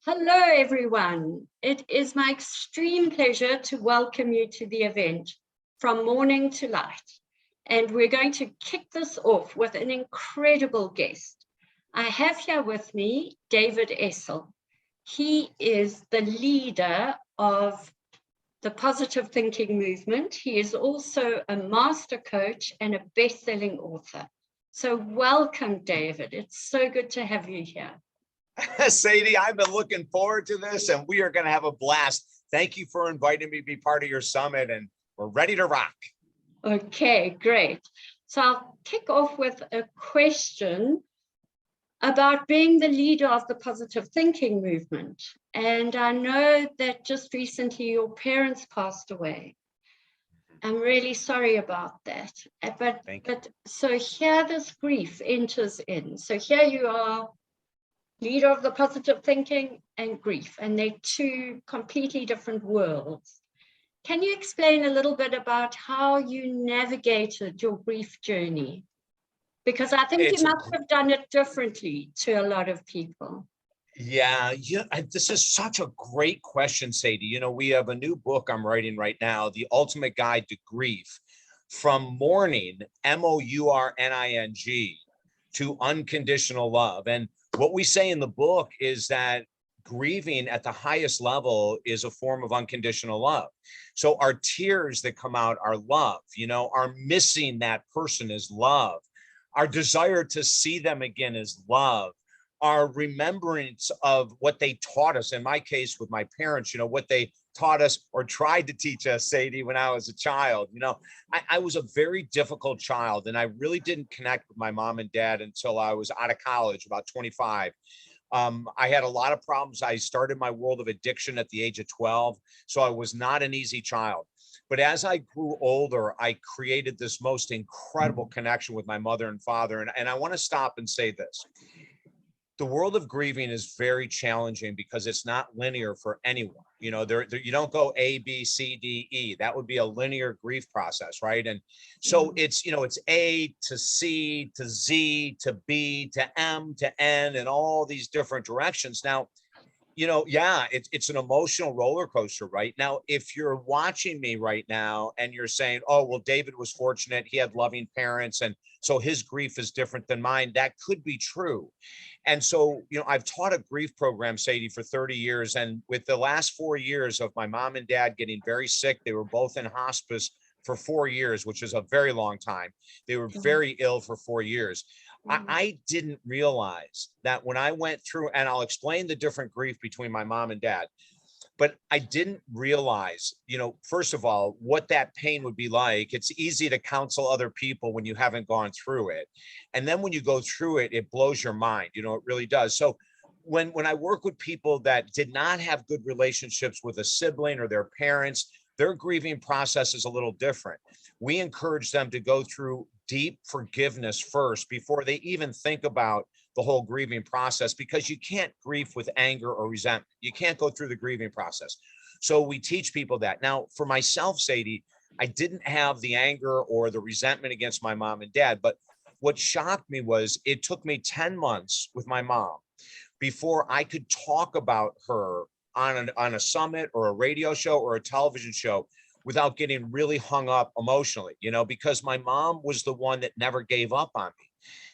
Hello, everyone. It is my extreme pleasure to welcome you to the event, From Mourning to Light. And we're going to kick this off with an incredible guest. I have here with me David Essel. He is the leader of the positive thinking movement. He is also a master coach and a best-selling author. So welcome, David. It's so good to have you here. Sadie, I've been looking forward to this, and we are going to have a blast. Thank you for inviting me to be part of your summit, and we're ready to rock. Okay, great. So I'll kick off with a question about being the leader of the positive thinking movement. And I know that just recently your parents passed away. I'm really sorry about that. But so here this grief enters in. So here you are, leader of the positive thinking and grief, and they're two completely different worlds. Can you explain a little bit about how you navigated your grief journey? Because I think you must have done it differently to a lot of people. Yeah, this is such a great question, Sadie. You know, we have a new book I'm writing right now, The Ultimate Guide to Grief, From Mourning, MOURNING, to Unconditional Love. And what we say in the book is that grieving at the highest level is a form of unconditional love. So our tears that come out are love, you know, our missing that person is love. Our desire to see them again is love. Our remembrance of what they taught us, in my case with my parents, you know, what they taught us or tried to teach us, Sadie, when I was a child. You know, I was a very difficult child, and I really didn't connect with my mom and dad until I was out of college, about 25. I had a lot of problems. I started my world of addiction at the age of 12, so I was not an easy child. But as I grew older, I created this most incredible connection with my mother and father. And I want to stop and say this. The world of grieving is very challenging because it's not linear for anyone. You know, you don't go A, B, C, D, E. That would be a linear grief process, right? And so it's, you know, it's A to C to Z to B to M to N and all these different directions. Now, you know, yeah, it's an emotional roller coaster right now. If you're watching me right now and you're saying, oh, well, David was fortunate, he had loving parents, and so his grief is different than mine, that could be true. And so, you know, I've taught a grief program, Sadie, for 30 years. And with the last 4 years of my mom and dad getting very sick, they were both in hospice for 4 years, which is a very long time. They were very ill for 4 years. I didn't realize that when I went through, and I'll explain the different grief between my mom and dad, but I didn't realize, you know, first of all, what that pain would be like. It's easy to counsel other people when you haven't gone through it. And then when you go through it, it blows your mind, you know, it really does. So when I work with people that did not have good relationships with a sibling or their parents, their grieving process is a little different. We encourage them to go through deep forgiveness first before they even think about the whole grieving process, because you can't grieve with anger or resentment. You can't go through the grieving process. So we teach people that. Now, for myself, Sadie, I didn't have the anger or the resentment against my mom and dad, but what shocked me was it took me 10 months with my mom before I could talk about her on a summit or a radio show or a television show without getting really hung up emotionally, you know, because my mom was the one that never gave up on me.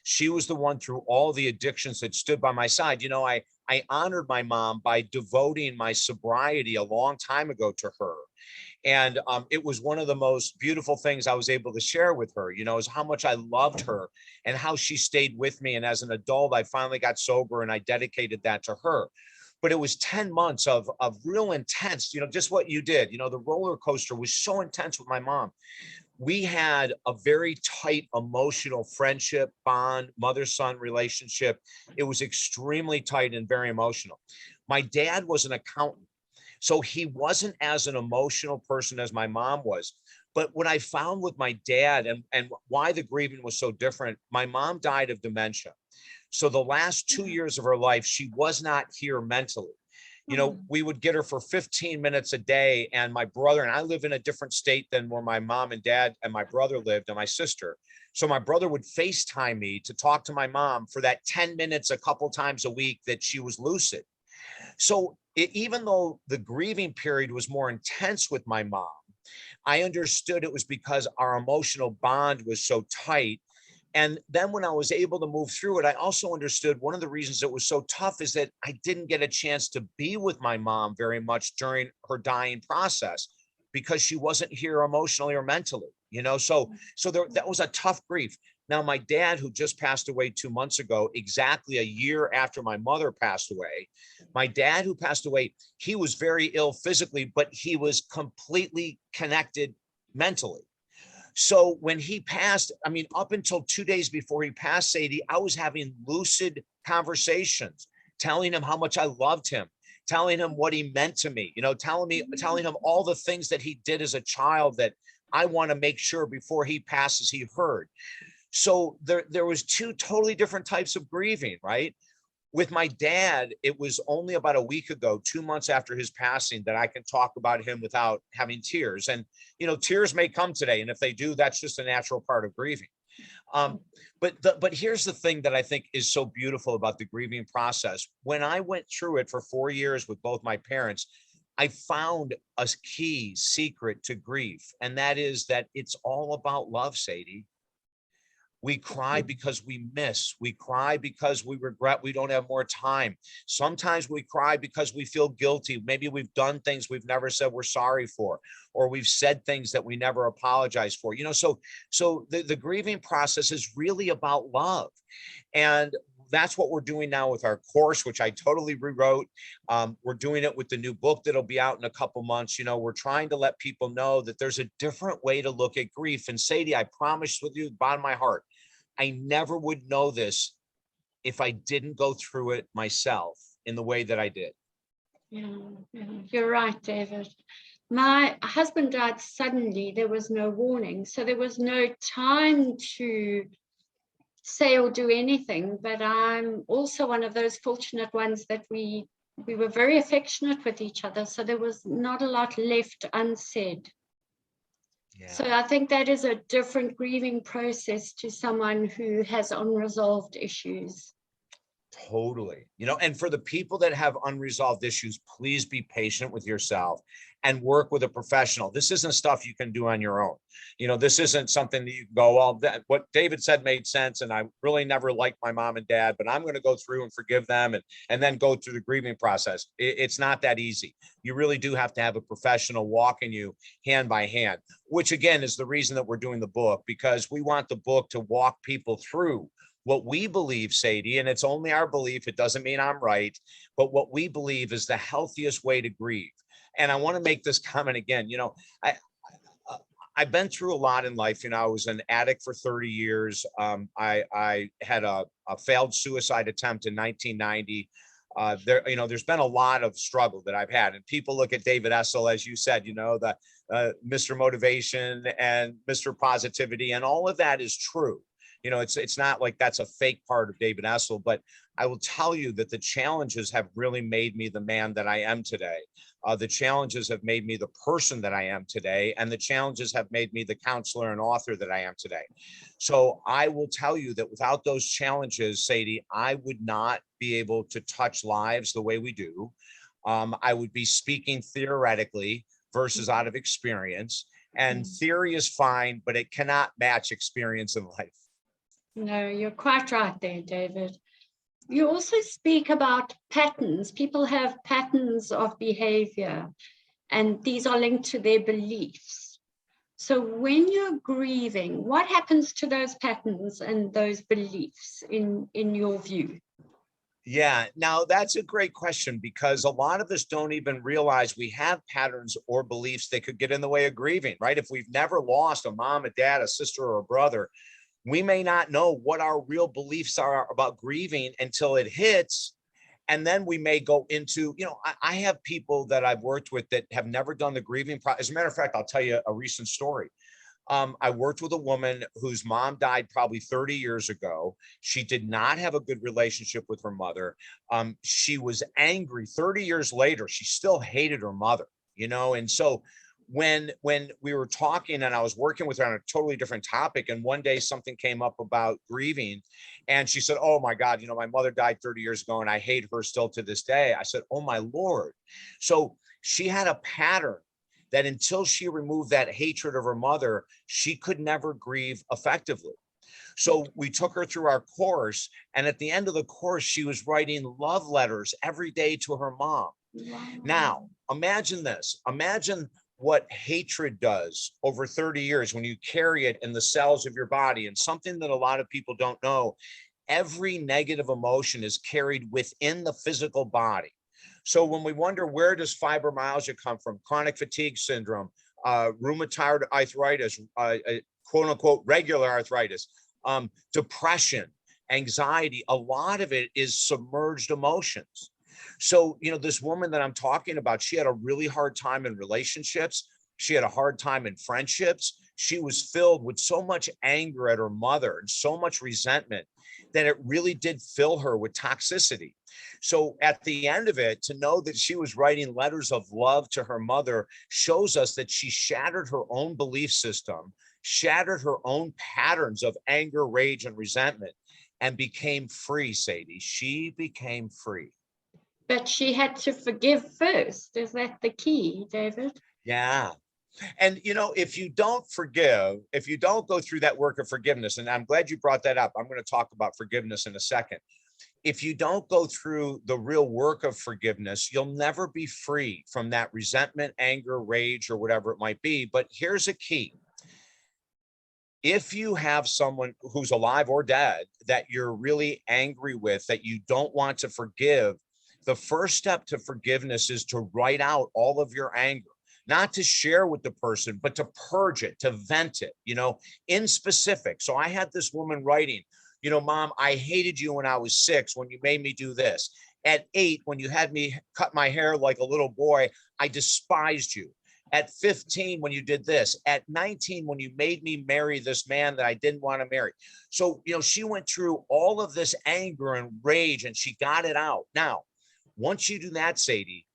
She was the one through all the addictions that stood by my side. You know, I honored my mom by devoting my sobriety a long time ago to her. And it was one of the most beautiful things I was able to share with her, you know, is how much I loved her and how she stayed with me. And as an adult, I finally got sober and I dedicated that to her. But it was 10 months of real intense, you know, just what you did. You know, the roller coaster was so intense with my mom. We had a very tight emotional friendship, bond, mother-son relationship. It was extremely tight and very emotional. My dad was an accountant, so he wasn't as an emotional person as my mom was. But what I found with my dad and why the grieving was so different, my mom died of dementia. So the last 2 years of her life, she was not here mentally. You know, we would get her for 15 minutes a day. And my brother and I live in a different state than where my mom and dad and my brother lived and my sister. So my brother would FaceTime me to talk to my mom for that 10 minutes a couple times a week that she was lucid. So even though the grieving period was more intense with my mom, I understood it was because our emotional bond was so tight. And then when I was able to move through it, I also understood one of the reasons it was so tough is that I didn't get a chance to be with my mom very much during her dying process because she wasn't here emotionally or mentally, that was a tough grief. Now, my dad, who just passed away 2 months ago, exactly a year after my mother passed away, my dad who passed away, he was very ill physically, but he was completely connected mentally. So when he passed, I mean, up until 2 days before he passed, Sadie, I was having lucid conversations, telling him how much I loved him, telling him what he meant to me, telling him all the things that he did as a child that I want to make sure before he passes, he heard. So there was two totally different types of grieving, right? With my dad, it was only about a week ago, 2 months after his passing, that I can talk about him without having tears. And, tears may come today. And if they do, that's just a natural part of grieving. But here's the thing that I think is so beautiful about the grieving process. When I went through it for 4 years with both my parents, I found a key secret to grief. And that is that it's all about love, Sadie. We cry because we miss. We cry because we regret we don't have more time. Sometimes we cry because we feel guilty. Maybe we've done things we've never said we're sorry for, or we've said things that we never apologized for. So the grieving process is really about love. And that's what we're doing now with our course, which I totally rewrote. We're doing it with the new book that'll be out in a couple months. We're trying to let people know that there's a different way to look at grief. And Sadie, I promise with you, bottom of my heart, I never would know this if I didn't go through it myself in the way that I did. Yeah, you're right, David. My husband died suddenly. There was no warning. So there was no time to say or do anything. But I'm also one of those fortunate ones that we were very affectionate with each other. So there was not a lot left unsaid. Yeah. So I think that is a different grieving process to someone who has unresolved issues. Totally. And for the people that have unresolved issues, please be patient with yourself and work with a professional. This isn't stuff you can do on your own. This isn't something that you can go, well, what David said made sense. And I really never liked my mom and dad, but I'm going to go through and forgive them and then go through the grieving process. It's not that easy. You really do have to have a professional walking you hand by hand, which again is the reason that we're doing the book, because we want the book to walk people through what we believe, Sadie, and it's only our belief, it doesn't mean I'm right, but what we believe is the healthiest way to grieve. And I want to make this comment again. I've been through a lot in life. I was an addict for 30 years. I had a failed suicide attempt in 1990. There's been a lot of struggle that I've had, and people look at David Essel, as you said, the Mr. Motivation and Mr. Positivity, and all of that is true. It's not like that's a fake part of David Essel, but I will tell you that the challenges have really made me the man that I am today. The challenges have made me the person that I am today, and the challenges have made me the counselor and author that I am today. So I will tell you that without those challenges, Sadie, I would not be able to touch lives the way we do. I would be speaking theoretically versus out of experience. And theory is fine, but it cannot match experience in life. No, you're quite right there, David. You also speak about patterns. People have patterns of behavior, and these are linked to their beliefs. So when you're grieving, what happens to those patterns and those beliefs in your view? Yeah, now that's a great question, because a lot of us don't even realize we have patterns or beliefs that could get in the way of grieving, right? If we've never lost a mom, a dad, a sister, or a brother, we may not know what our real beliefs are about grieving until it hits. And then we may go into, I have people that I've worked with that have never done the grieving process. As a matter of fact, I'll tell you a recent story. I worked with a woman whose mom died probably 30 years ago. She did not have a good relationship with her mother. She was angry 30 years later. She still hated her mother, and so when we were talking and I was working with her on a totally different topic, and one day something came up about grieving, and she said, oh my God, my mother died 30 years ago and I hate her still to this day. I said, oh my Lord. So she had a pattern that until she removed that hatred of her mother, she could never grieve effectively. So we took her through our course, and at the end of the course, she was writing love letters every day to her mom. Wow. Now, imagine this. Imagine what hatred does over 30 years when you carry it in the cells of your body. And something that a lot of people don't know, every negative emotion is carried within the physical body. So when we wonder, where does fibromyalgia come from? Chronic fatigue syndrome, rheumatoid arthritis, quote unquote, regular arthritis, depression, anxiety, a lot of it is submerged emotions. So, this woman that I'm talking about, she had a really hard time in relationships. She had a hard time in friendships. She was filled with so much anger at her mother and so much resentment that it really did fill her with toxicity. So at the end of it, to know that she was writing letters of love to her mother shows us that she shattered her own belief system, shattered her own patterns of anger, rage, and resentment, and became free, Sadie. She became free. But she had to forgive first. Is that the key, David? Yeah. And, if you don't forgive, if you don't go through that work of forgiveness, and I'm glad you brought that up. I'm going to talk about forgiveness in a second. If you don't go through the real work of forgiveness, you'll never be free from that resentment, anger, rage, or whatever it might be. But here's a key. If you have someone who's alive or dead that you're really angry with, that you don't want to forgive, the first step to forgiveness is to write out all of your anger, not to share with the person, but to purge it, to vent it, in specific. So I had this woman writing, Mom, I hated you when I was 6, when you made me do this. At 8, when you had me cut my hair like a little boy, I despised you. At 15, when you did this. At 19, when you made me marry this man that I didn't want to marry. So, she went through all of this anger and rage, and she got it out. Now, once you do that, Sadie,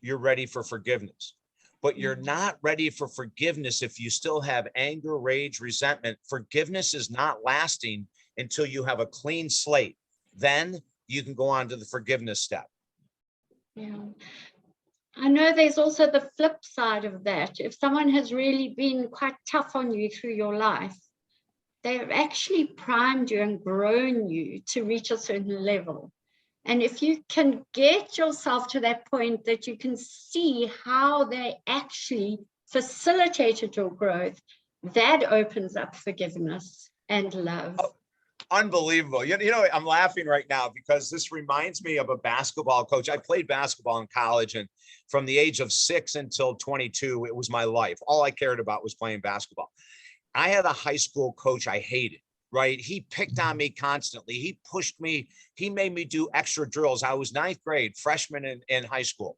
you're ready for forgiveness. But you're not ready for forgiveness if you still have anger, rage, resentment. Forgiveness is not lasting until you have a clean slate. Then you can go on to the forgiveness step. Yeah. I know there's also the flip side of that. If someone has really been quite tough on you through your life, they've actually primed you and grown you to reach a certain level. And if you can get yourself to that point that you can see how they actually facilitated your growth, that opens up forgiveness and love. Oh, unbelievable. I'm laughing right now because this reminds me of a basketball coach. I played basketball in college, and from the age of 6 until 22, it was my life. All I cared about was playing basketball. I had a high school coach I hated. Right. He picked on me constantly. He pushed me. He made me do extra drills. I was 9th grade, freshman in high school.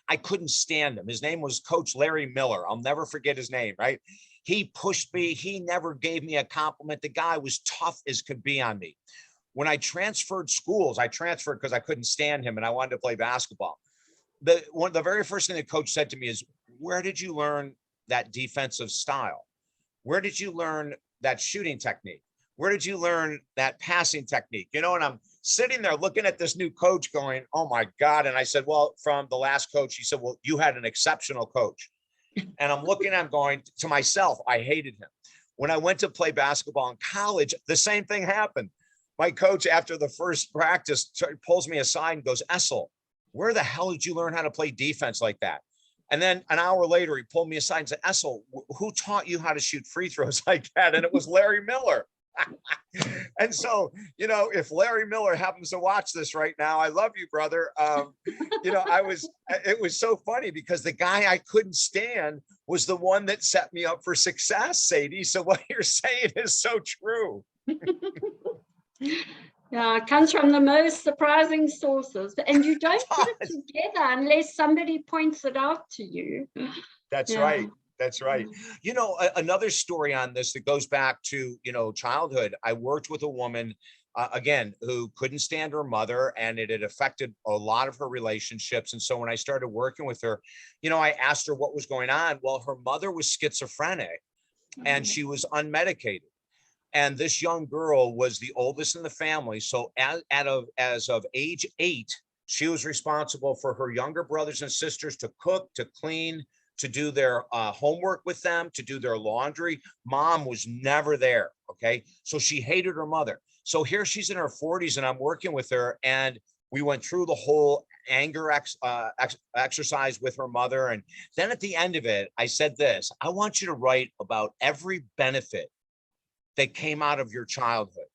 I couldn't stand him. His name was Coach Larry Miller. I'll never forget his name. Right. He pushed me. He never gave me a compliment. The guy was tough as could be on me. When I transferred schools, I transferred because I couldn't stand him and I wanted to play basketball. The very first thing the coach said to me is, where did you learn that defensive style? Where did you learn that shooting technique? Where did you learn that passing technique? And I'm sitting there looking at this new coach going, oh my God. And I said, well, from the last coach, he said, well, you had an exceptional coach. And I'm looking, I'm going to myself, I hated him. When I went to play basketball in college, the same thing happened. My coach, after the first practice, pulls me aside and goes, Essel, where the hell did you learn how to play defense like that? And then an hour later, he pulled me aside and said, Essel, who taught you how to shoot free throws like that? And it was Larry Miller. And so, if Larry Miller happens to watch this right now, I love you, brother. It was so funny because the guy I couldn't stand was the one that set me up for success, Sadie. So what you're saying is so true. Yeah, it comes from the most surprising sources, and you don't put it together unless somebody points it out to you. That's right. That's right. Another story on this that goes back to, childhood. I worked with a woman again, who couldn't stand her mother, and it had affected a lot of her relationships. And so when I started working with her, I asked her what was going on. Well, her mother was schizophrenic and she was unmedicated. And this young girl was the oldest in the family. So as of age 8, she was responsible for her younger brothers and sisters to cook, to clean, to do their homework with them, to do their laundry. Mom was never there. Okay. So she hated her mother. So here she's in her 40s and I'm working with her, and we went through the whole anger exercise with her mother. And then at the end of it, I said this: I want you to write about every benefit that came out of your childhood.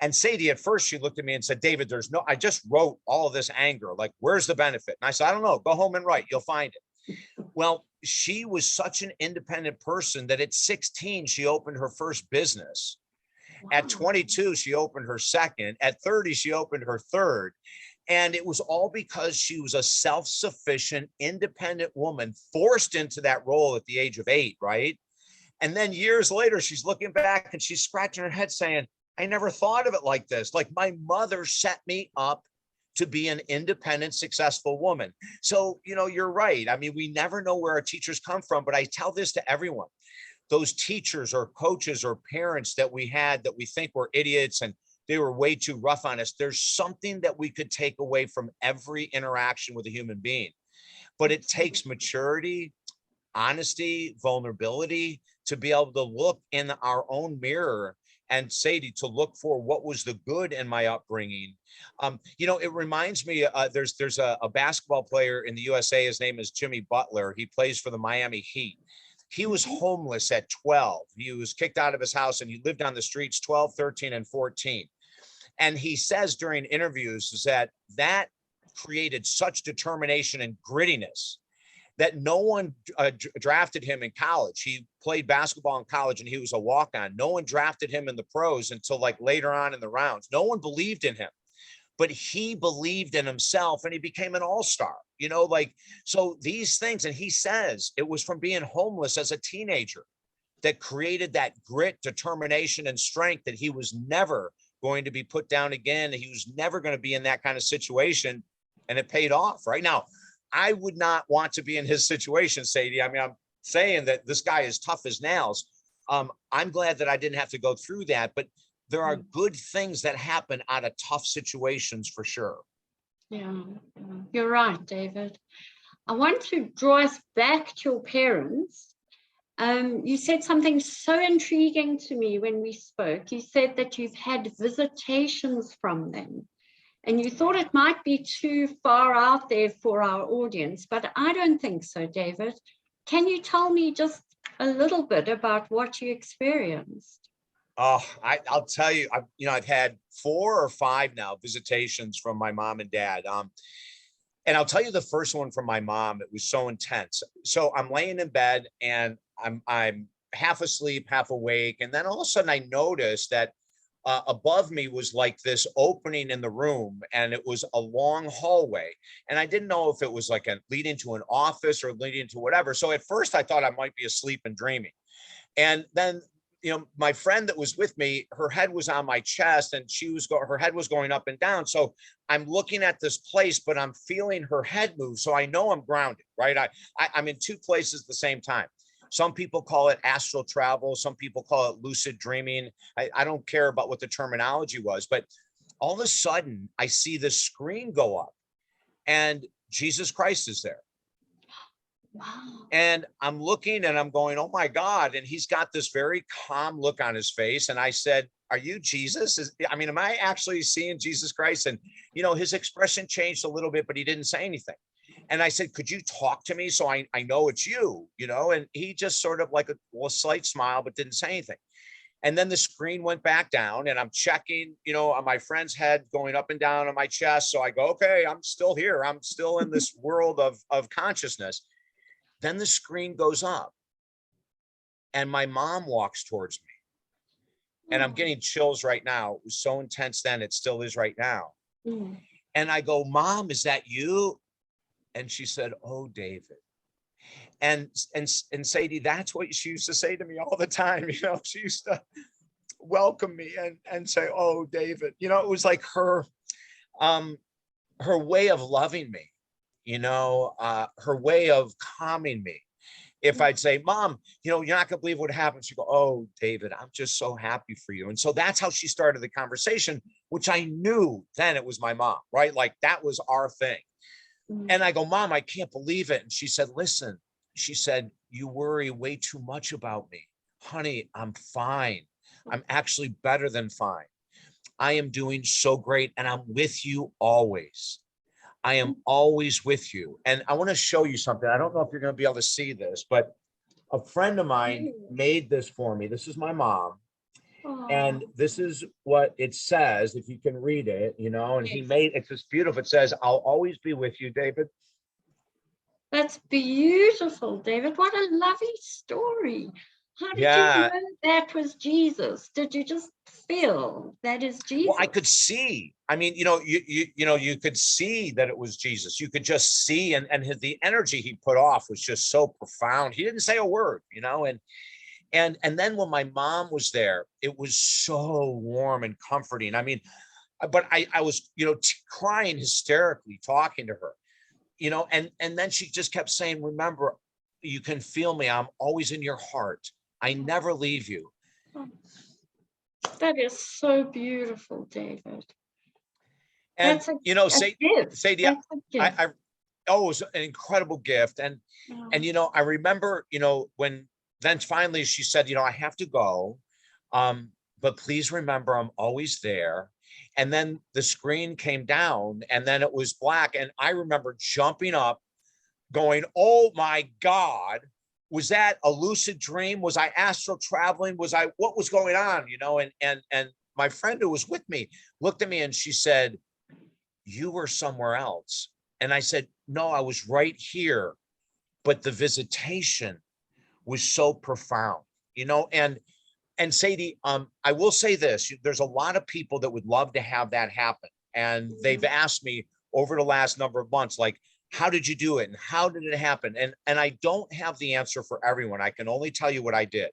And Sadie, at first, she looked at me and said, David, I just wrote all of this anger. Like, where's the benefit? And I said, I don't know. Go home and write. You'll find it. Well, she was such an independent person that at 16, she opened her first business. Wow. At 22, she opened her second. At 30, she opened her third. And it was all because she was a self-sufficient, independent woman forced into that role at the age of 8, right? And then years later, she's looking back and she's scratching her head saying, I never thought of it like this. Like, my mother set me up to be an independent, successful woman. So, you're right. I mean, we never know where our teachers come from, but I tell this to everyone. Those teachers or coaches or parents that we had that we think were idiots and they were way too rough on us, there's something that we could take away from every interaction with a human being. But it takes maturity, honesty, vulnerability to be able to look in our own mirror and Sadie, to look for what was the good in my upbringing. It reminds me, there's a basketball player in the USA. His name is Jimmy Butler. He plays for the Miami Heat. He was homeless at 12. He was kicked out of his house and he lived on the streets 12, 13, and 14. And he says during interviews that created such determination and grittiness that no one drafted him in college. He played basketball in college and he was a walk-on. No one drafted him in the pros until like later on in the rounds. No one believed in him, but he believed in himself and he became an all-star, so these things. And he says it was from being homeless as a teenager that created that grit, determination, and strength that he was never going to be put down again. He was never going to be in that kind of situation, and it paid off. Right now, I would not want to be in his situation, Sadie. I mean, I'm saying that this guy is tough as nails. I'm glad that I didn't have to go through that, but there are good things that happen out of tough situations for sure. Yeah, you're right, David. I want to draw us back to your parents. You said something so intriguing to me when we spoke. You said that you've had visitations from them. And you thought it might be too far out there for our audience, but I don't think so, David. Can you tell me just a little bit about what you experienced? Oh, I'll tell you, I've had 4 or 5 now visitations from my mom and dad. And I'll tell you the first one from my mom. It was so intense. So I'm laying in bed and I'm half asleep, half awake. And then all of a sudden I noticed that above me was like this opening in the room, and it was a long hallway. And I didn't know if it was like leading to an office or leading to whatever. So at first I thought I might be asleep and dreaming. And then, my friend that was with me, her head was on my chest and her head was going up and down. So I'm looking at this place, but I'm feeling her head move. So I know I'm grounded, right? I'm in 2 places at the same time. Some people call it astral travel. Some people call it lucid dreaming. I don't care about what the terminology was, but all of a sudden I see the screen go up and Jesus Christ is there. Wow. And I'm looking and I'm going, oh my God. And he's got this very calm look on his face. And I said, are you Jesus? Am I actually seeing Jesus Christ? And, his expression changed a little bit, but he didn't say anything. And I said, could you talk to me so I know it's you, and he just sort of like a slight smile, but didn't say anything. And then the screen went back down and I'm checking, on my friend's head going up and down on my chest. So I go, okay, I'm still here. I'm still in this world of consciousness. Then the screen goes up and my mom walks towards me. And I'm getting chills right now. It was so intense then. It still is right now. Mm. And I go, Mom, is that you? And she said, oh, David. And Sadie, that's what she used to say to me all the time. She used to, welcome me and say, oh, David, you know, it was like her way of loving me, you know, her way of calming me. If I'd say, Mom, you know, you're not gonna believe what happened. She'd go, oh, David, I'm just so happy for you. And so that's how she started the conversation, which I knew then it was my mom, right? Like that was our thing. And I go, Mom, I can't believe it. And she said, listen, she said, you worry way too much about me. Honey, I'm fine. I'm actually better than fine. I am doing so great and I'm with you always. I am always with you. And I want to show you something. I don't know if you're going to be able to see this, but a friend of mine made this for me. This is my mom. And this is what it says, if you can read it, you know, and he made, it's just beautiful. It says, I'll always be with you, David. That's beautiful, David. What a lovely story. How did you know that was Jesus? Did you just feel that is Jesus? Well, I could see. I mean, you know, you could see that it was Jesus. You could just see, and the energy he put off was just so profound. He didn't say a word, you know, and then when my mom was there, it was so warm and comforting. I mean, but I was, you know, crying hysterically talking to her, you know, and then she just kept saying, remember, you can feel me. I'm always in your heart. I never leave you. That is so beautiful, David. And you know, Sadie, I oh, it was an incredible gift. And you know, I remember, you know, when then finally she said, you know, I have to go. But please remember, I'm always there. And then the screen came down and then it was black. And I remember jumping up, going, oh my God, was that a lucid dream? Was I astral traveling? What was going on? You know, and my friend who was with me looked at me and she said, you were somewhere else. And I said, no, I was right here. But the visitation was so profound, you know, and Sadie, I will say this, there's a lot of people that would love to have that happen. And they've asked me over the last number of months, like, how did you do it? And how did it happen? And I don't have the answer for everyone. I can only tell you what I did.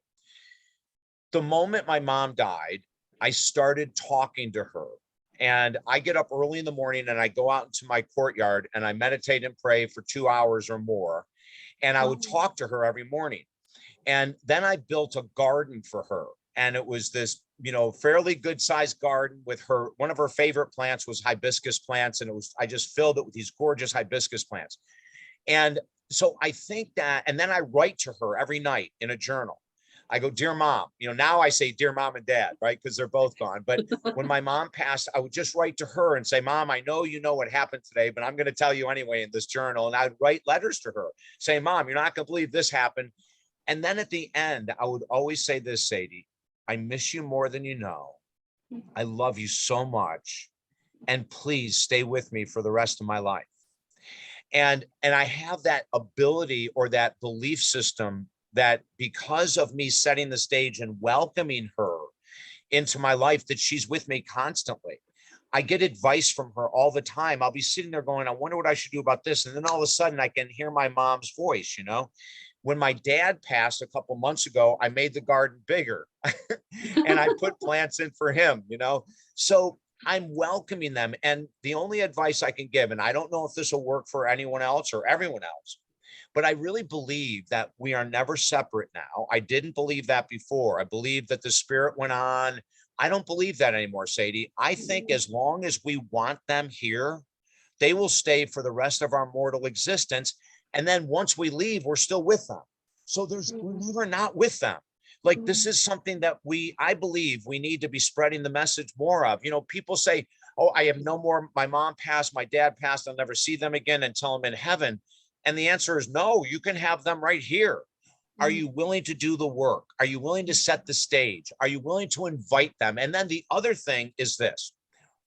The moment my mom died, I started talking to her. And I get up early in the morning and I go out into my courtyard and I meditate and pray for 2 hours or more. And I would talk to her every morning. And then I built a garden for her. And it was this, you know, fairly good sized garden with her. One of her favorite plants was hibiscus plants. And I just filled it with these gorgeous hibiscus plants. And so I think that, and then I write to her every night in a journal. I go, dear mom, you know, now I say, dear mom and dad, right? Because they're both gone. But when my mom passed, I would just write to her and say, Mom, I know you know what happened today, but I'm going to tell you anyway in this journal. And I'd write letters to her saying, Mom, you're not going to believe this happened. And then at the end, I would always say this, Sadie, I miss you more than you know. I love you so much. And please stay with me for the rest of my life. And I have that ability or that belief system that because of me setting the stage and welcoming her into my life, that she's with me constantly. I get advice from her all the time. I'll be sitting there going, I wonder what I should do about this. And then all of a sudden I can hear my mom's voice, you know. When my dad passed a couple months ago, I made the garden bigger and I put plants in for him, you know. So I'm welcoming them. And the only advice I can give, and I don't know if this will work for anyone else or everyone else, but I really believe that we are never separate now. I didn't believe that before. I believe that the spirit went on. I don't believe that anymore, Sadie. I think as long as we want them here, they will stay for the rest of our mortal existence. And then once we leave, we're still with them. So we're never not with them. Like this is something that I believe we need to be spreading the message more of. You know, people say, oh, I have no more, my mom passed, my dad passed, I'll never see them again until I'm in heaven. And the answer is no, you can have them right here. Are you willing to do the work? Are you willing to set the stage? Are you willing to invite them? And then the other thing is this,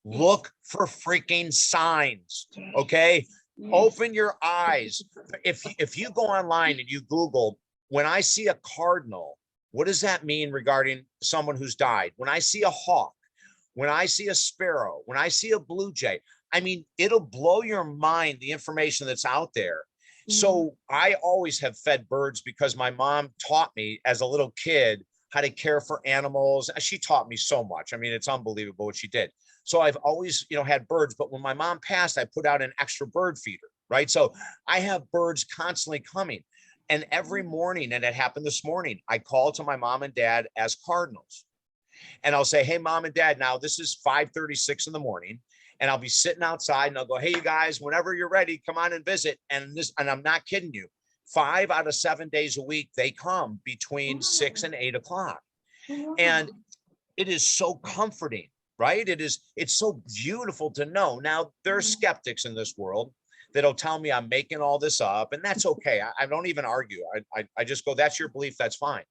look for freaking signs, okay? Open your eyes. If you go online and you Google, when I see a cardinal, what does that mean regarding someone who's died? When I see a hawk, when I see a sparrow, when I see a blue jay, I mean, it'll blow your mind, the information that's out there. So I always have fed birds because my mom taught me as a little kid, how to care for animals. She taught me so much. I mean, it's unbelievable what she did. So I've always, had birds, but when my mom passed, I put out an extra bird feeder, right? So I have birds constantly coming. And every morning, and it happened this morning, I call to my mom and dad as cardinals. And I'll say, hey, mom and dad, now this is 5:36 in the morning. And I'll be sitting outside and I'll go, hey, you guys, whenever you're ready, come on and visit. And I'm not kidding you. 5 out of 7 days a week, they come between 6 and 8 o'clock. And it is so comforting, right? It's so beautiful to know. Now, there are skeptics in this world that'll tell me I'm making all this up, and that's okay. I don't even argue. I just go, that's your belief, that's fine.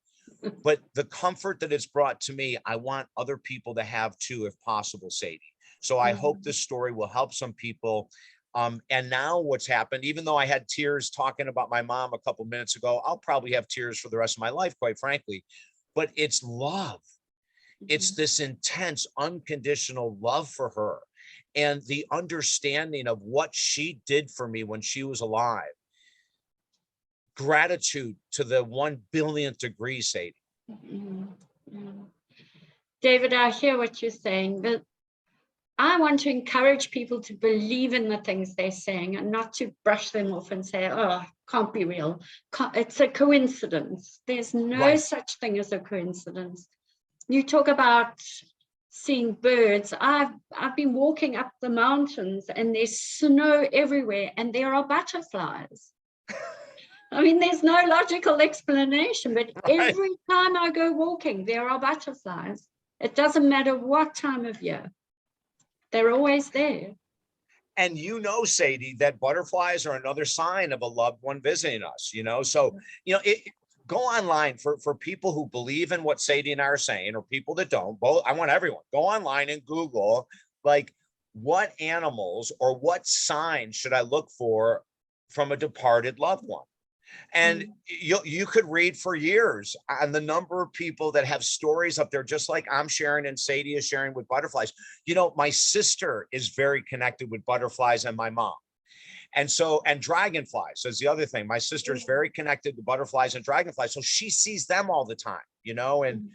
But the comfort that it's brought to me, I want other people to have too, if possible, Sadie. So I hope this story will help some people. And now what's happened, even though I had tears talking about my mom a couple minutes ago, I'll probably have tears for the rest of my life, quite frankly. But it's love. It's this intense, unconditional love for her. And the understanding of what she did for me when she was alive. Gratitude to the 1 billionth degree, Sadie. David, I hear what you're saying, but I want to encourage people to believe in the things they're saying and not to brush them off and say, oh, can't be real. It's a coincidence. There's no such thing as a coincidence. You talk about seeing birds. I've been walking up the mountains and there's snow everywhere and there are butterflies. I mean, there's no logical explanation, but every time I go walking, there are butterflies. It doesn't matter what time of year. They're always there. And Sadie, that butterflies are another sign of a loved one visiting us, So, go online for people who believe in what Sadie and I are saying, or people that don't. Both, I want everyone, go online and Google, like, what animals or what signs should I look for from a departed loved one? And you could read for years on the number of people that have stories up there, just like I'm sharing and Sadie is sharing with butterflies. My sister is very connected with butterflies and my mom. And dragonflies is the other thing. My sister is very connected to butterflies and dragonflies. So she sees them all the time, and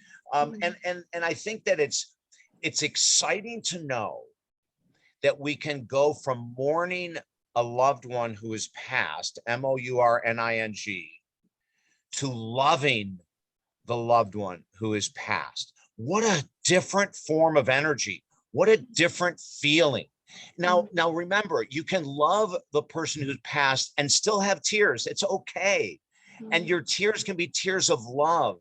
I think that it's exciting to know that we can go from mourning a loved one who is passed, MOURNING, to loving the loved one who is passed. What a different form of energy. What a different feeling. Now remember, you can love the person who's passed and still have tears. It's okay. And your tears can be tears of love.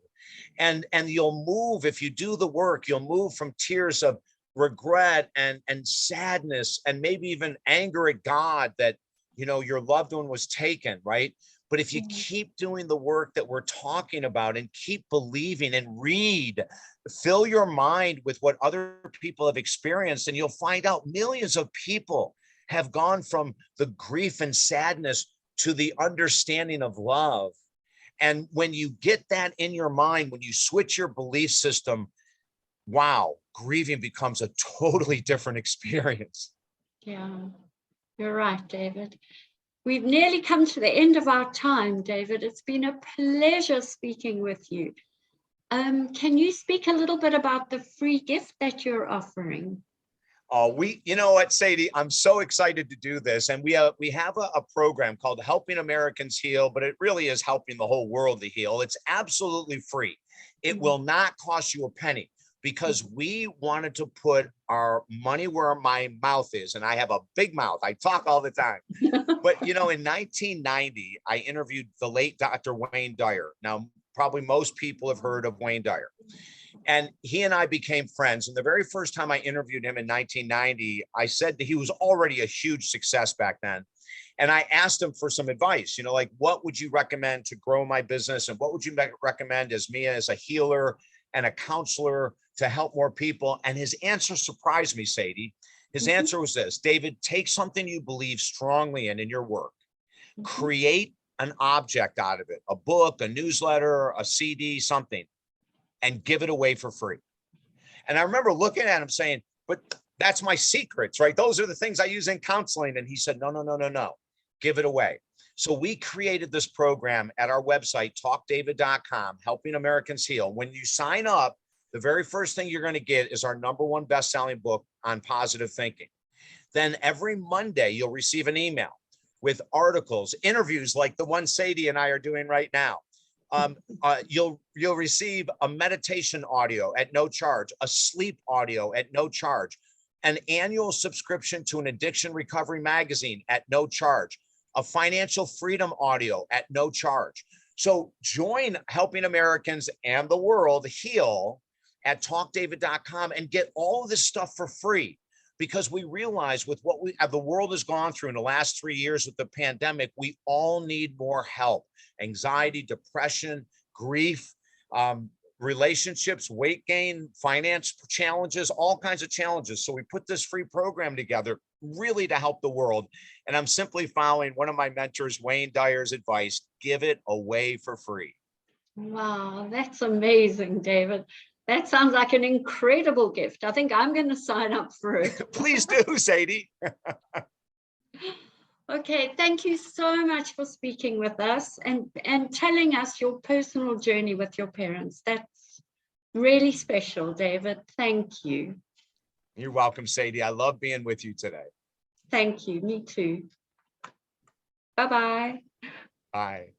And you'll move, if you do the work, you'll move from tears of regret and sadness and maybe even anger at God that your loved one was taken, right? But if you keep doing the work that we're talking about and keep believing and read, fill your mind with what other people have experienced, and you'll find out millions of people have gone from the grief and sadness to the understanding of love. And when you get that in your mind, when you switch your belief system, wow, grieving becomes a totally different experience. Yeah, you're right, David. We've nearly come to the end of our time, David. It's been a pleasure speaking with you. Can you speak a little bit about the free gift that you're offering? You know what, Sadie, I'm so excited to do this. And we have a program called Helping Americans Heal, but it really is helping the whole world to heal. It's absolutely free. It will not cost you a penny, because we wanted to put our money where my mouth is. And I have a big mouth. I talk all the time. But, in 1990, I interviewed the late Dr. Wayne Dyer. Now, probably most people have heard of Wayne Dyer. And he and I became friends. And the very first time I interviewed him in 1990, I said that he was already a huge success back then. And I asked him for some advice, like, what would you recommend to grow my business? And what would you recommend as me as a healer and a counselor to help more people? And his answer surprised me, Sadie. His answer was this: David, take something you believe strongly in your work, create an object out of it, a book, a newsletter, a CD, something, and give it away for free. And I remember looking at him saying, but that's my secrets, right? Those are the things I use in counseling. And he said, no, give it away. So we created this program at our website, talkdavid.com, Helping Americans Heal. When you sign up, the very first thing you're going to get is our #1 best-selling book on positive thinking. Then every Monday, you'll receive an email with articles, interviews like the one Sadie and I are doing right now. You'll receive a meditation audio at no charge, a sleep audio at no charge, an annual subscription to an addiction recovery magazine at no charge, a financial freedom audio at no charge. So join Helping Americans and the World Heal at talkdavid.com and get all of this stuff for free, because we realize with what the world has gone through in the last 3 years with the pandemic, we all need more help. Anxiety, depression, grief, relationships, weight gain, finance challenges, all kinds of challenges. So we put this free program together really to help the world. And I'm simply following one of my mentors, Wayne Dyer's advice: give it away for free. Wow, that's amazing, David. That sounds like an incredible gift. I think I'm going to sign up for it. Please do, Sadie. Okay, thank you so much for speaking with us and telling us your personal journey with your parents. That's really special, David. Thank you. You're welcome, Sadie. I love being with you today. Thank you. Me too. Bye-bye. Bye.